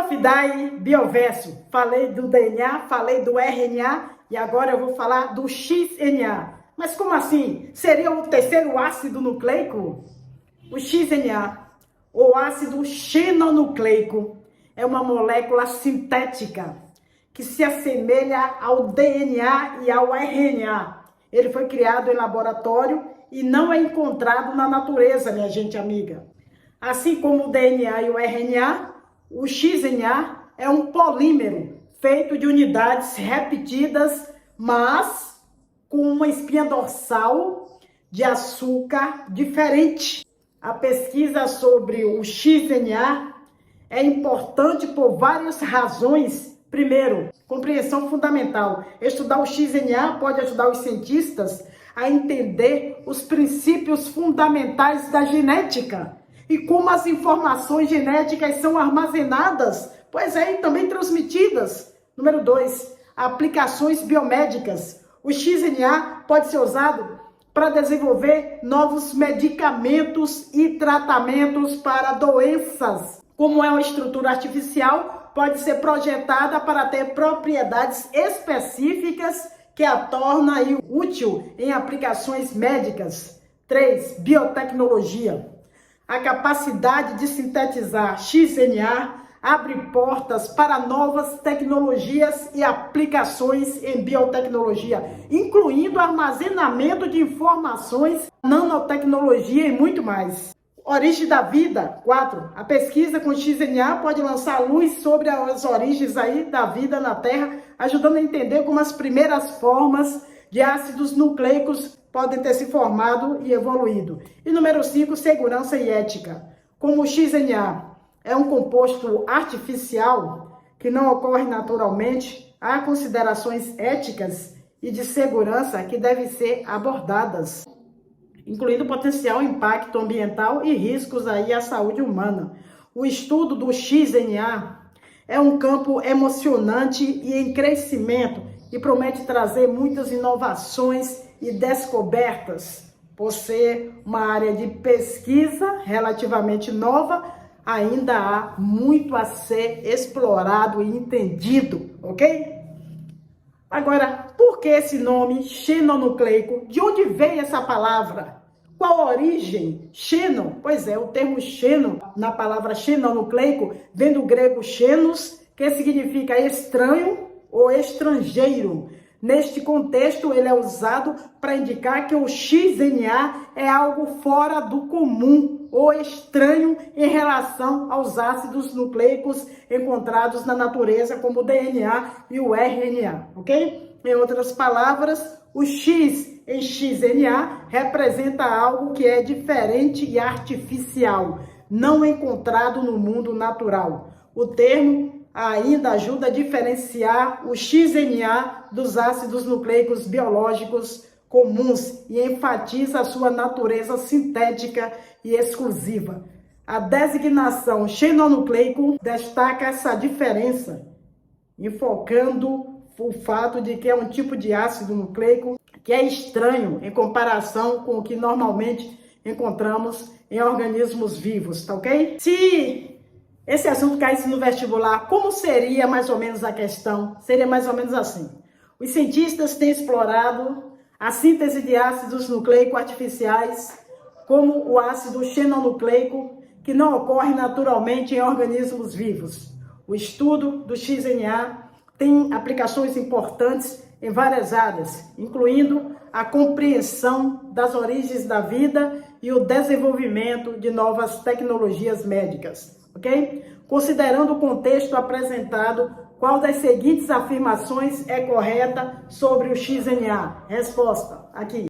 Prof. Dai Bioverso, falei do DNA, falei do RNA e agora eu vou falar do XNA. Mas como assim? Seria o terceiro ácido nucleico? O XNA, ou ácido xenonucleico, é uma molécula sintética que se assemelha ao DNA e ao RNA. Ele foi criado em laboratório e não é encontrado na natureza, minha gente amiga. Assim como o DNA e o RNA, o XNA é um polímero feito de unidades repetidas, mas com uma espinha dorsal de açúcar diferente. A pesquisa sobre o XNA é importante por várias razões. Primeiro, compreensão fundamental. Estudar o XNA pode ajudar os cientistas a entender os princípios fundamentais da genética e como as informações genéticas são armazenadas, e também transmitidas. Número 2, aplicações biomédicas. O XNA pode ser usado para desenvolver novos medicamentos e tratamentos para doenças. Como é uma estrutura artificial, pode ser projetada para ter propriedades específicas que a torna útil em aplicações médicas. 3, biotecnologia. A capacidade de sintetizar XNA abre portas para novas tecnologias e aplicações em biotecnologia, incluindo armazenamento de informações, nanotecnologia e muito mais. Origem da vida. 4. A pesquisa com XNA pode lançar luz sobre as origens da vida na Terra, ajudando a entender como as primeiras formas de ácidos nucleicos podem ter se formado e evoluído. E número 5, segurança e ética. Como o XNA é um composto artificial que não ocorre naturalmente, há considerações éticas e de segurança que devem ser abordadas, incluindo potencial impacto ambiental e riscos à saúde humana. O estudo do XNA é um campo emocionante e em crescimento e promete trazer muitas inovações e descobertas. Por ser uma área de pesquisa relativamente nova, ainda há muito a ser explorado e entendido, ok? Agora, por que esse nome xenonucleico? De onde veio essa palavra? Qual a origem? Xeno? Pois é, o termo xeno, na palavra xenonucleico, vem do grego xenos, que significa estranho ou estrangeiro. Neste contexto, ele é usado para indicar que o XNA é algo fora do comum ou estranho em relação aos ácidos nucleicos encontrados na natureza, como o DNA e o RNA, ok? Em outras palavras, o X em XNA representa algo que é diferente e artificial, não encontrado no mundo natural. O termo ainda ajuda a diferenciar o XNA dos ácidos nucleicos biológicos comuns e enfatiza a sua natureza sintética e exclusiva. A designação xenonucleico destaca essa diferença, enfocando o fato de que é um tipo de ácido nucleico que é estranho em comparação com o que normalmente encontramos em organismos vivos, tá ok? Se esse assunto caísse no vestibular, como seria mais ou menos a questão? Seria mais ou menos assim. Os cientistas têm explorado a síntese de ácidos nucleicos artificiais, como o ácido xenonucleico, que não ocorre naturalmente em organismos vivos. O estudo do XNA tem aplicações importantes em várias áreas, incluindo a compreensão das origens da vida e o desenvolvimento de novas tecnologias médicas. Ok? Considerando o contexto apresentado, qual das seguintes afirmações é correta sobre o XNA? Resposta, aqui.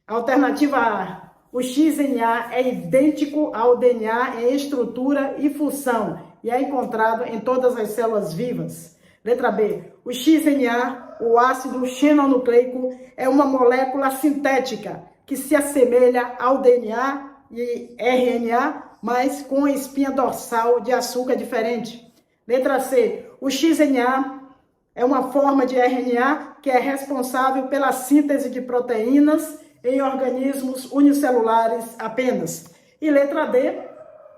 Alternativa A. O XNA é idêntico ao DNA em estrutura e função e é encontrado em todas as células vivas. Letra B. O XNA, o ácido xenonucleico, é uma molécula sintética que se assemelha ao DNA e RNA, mas com espinha dorsal de açúcar diferente. Letra C. O XNA é uma forma de RNA que é responsável pela síntese de proteínas em organismos unicelulares apenas. E letra D.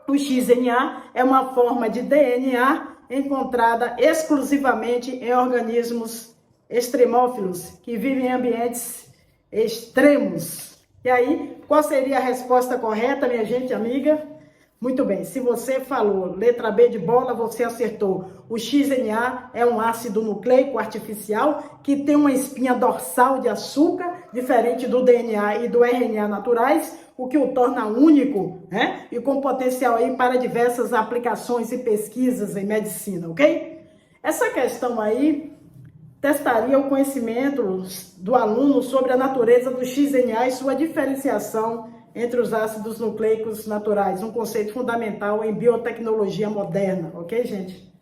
O XNA é uma forma de DNA encontrada exclusivamente em organismos extremófilos, que vivem em ambientes extremos. E aí, qual seria a resposta correta, minha gente amiga? Muito bem, se você falou letra B de bola, você acertou. O XNA é um ácido nucleico artificial que tem uma espinha dorsal de açúcar, diferente do DNA e do RNA naturais, o que o torna único, né? E com potencial aí para diversas aplicações e pesquisas em medicina, ok? Essa questão aí testaria o conhecimento do aluno sobre a natureza do XNA e sua diferenciação entre os ácidos nucleicos naturais, um conceito fundamental em biotecnologia moderna, ok, gente?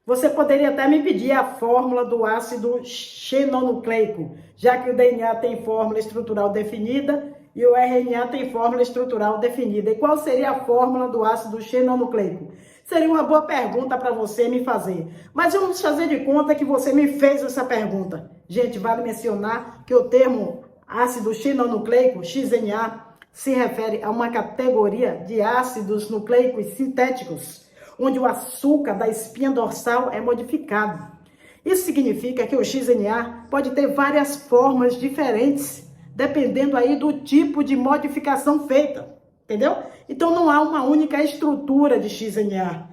Você poderia até me pedir a fórmula do ácido xenonucleico, já que o DNA tem fórmula estrutural definida e o RNA tem fórmula estrutural definida. E qual seria a fórmula do ácido xenonucleico? Seria uma boa pergunta para você me fazer. Mas vamos fazer de conta que você me fez essa pergunta. Gente, vale mencionar que o termo ácido xenonucleico, XNA, se refere a uma categoria de ácidos nucleicos sintéticos, onde o açúcar da espinha dorsal é modificado. Isso significa que o XNA pode ter várias formas diferentes, dependendo aí do tipo de modificação feita, entendeu? Então não há uma única estrutura de XNA,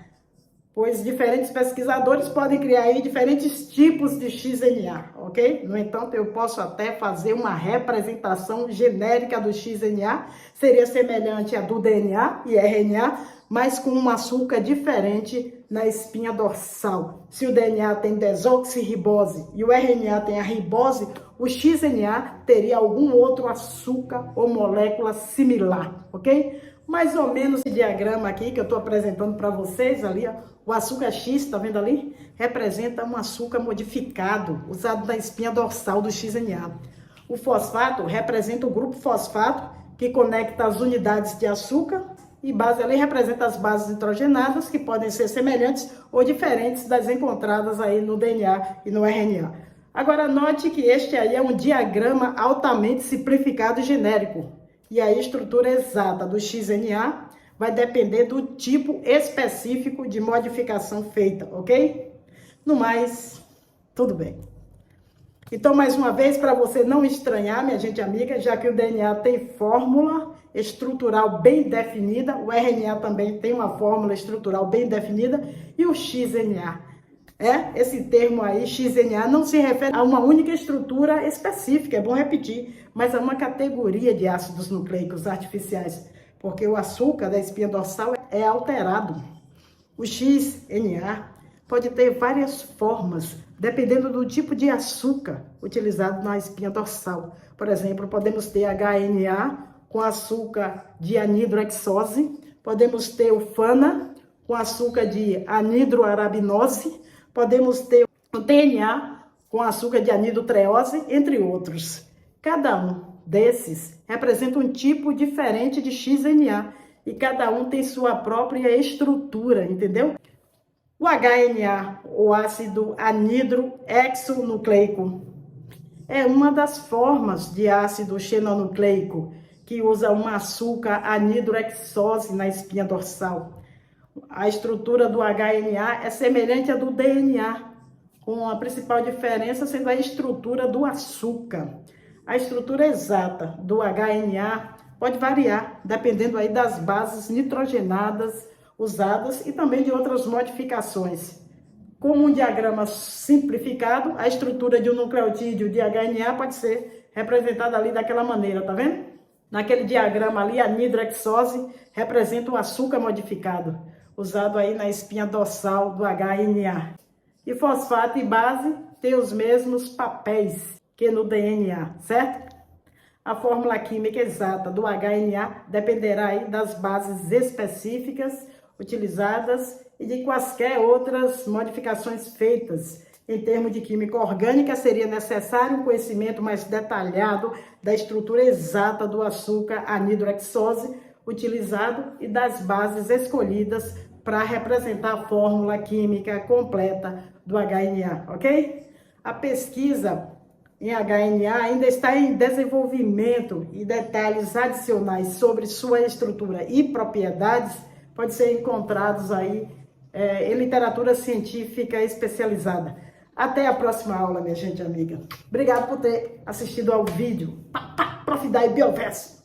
pois diferentes pesquisadores podem criar aí diferentes tipos de XNA, ok? No entanto, eu posso até fazer uma representação genérica do XNA, seria semelhante à do DNA e RNA, mas com um açúcar diferente na espinha dorsal. Se o DNA tem desoxirribose e o RNA tem a ribose, o XNA teria algum outro açúcar ou molécula similar, ok? Mais ou menos esse diagrama aqui que eu estou apresentando para vocês ali, ó, o açúcar X, tá vendo ali? Representa um açúcar modificado, usado na espinha dorsal do XNA. O fosfato representa o grupo fosfato, que conecta as unidades de açúcar, e base ali representa as bases nitrogenadas, que podem ser semelhantes ou diferentes das encontradas aí no DNA e no RNA. Agora, note que este aí é um diagrama altamente simplificado e genérico. E a estrutura exata do XNA vai depender do tipo específico de modificação feita, ok? No mais, tudo bem. Então, mais uma vez, para você não estranhar, minha gente amiga, já que o DNA tem fórmula estrutural bem definida, o RNA também tem uma fórmula estrutural bem definida, e o XNA. Esse termo aí, XNA, não se refere a uma única estrutura específica, é bom repetir, mas a uma categoria de ácidos nucleicos artificiais, porque o açúcar da espinha dorsal é alterado. O XNA pode ter várias formas, dependendo do tipo de açúcar utilizado na espinha dorsal. Por exemplo, podemos ter HNA com açúcar de anidroexose, podemos ter o FANA com açúcar de anidroarabinose, podemos ter o DNA com açúcar de anidrotreose, entre outros. Cada um desses representa um tipo diferente de XNA e cada um tem sua própria estrutura, entendeu? O HNA, o ácido anidroexonucleico, é uma das formas de ácido xenonucleico que usa um açúcar anidroexose na espinha dorsal. A estrutura do HNA é semelhante à do DNA, com a principal diferença sendo a estrutura do açúcar. A estrutura exata do HNA pode variar, dependendo aí das bases nitrogenadas usadas e também de outras modificações. Como um diagrama simplificado, a estrutura de um nucleotídeo de HNA pode ser representada ali daquela maneira, tá vendo? Naquele diagrama ali, a anidroexose representa o açúcar modificado, usado aí na espinha dorsal do HNA. E fosfato e base têm os mesmos papéis que no DNA, certo? A fórmula química exata do HNA dependerá aí das bases específicas utilizadas e de quaisquer outras modificações feitas. Em termos de química orgânica, seria necessário um conhecimento mais detalhado da estrutura exata do açúcar anidroexose utilizado e das bases escolhidas para representar a fórmula química completa do HNA, ok? A pesquisa em HNA ainda está em desenvolvimento e detalhes adicionais sobre sua estrutura e propriedades podem ser encontrados aí em literatura científica especializada. Até a próxima aula, minha gente amiga. Obrigado por ter assistido ao vídeo. Prof. Dai Bioverso.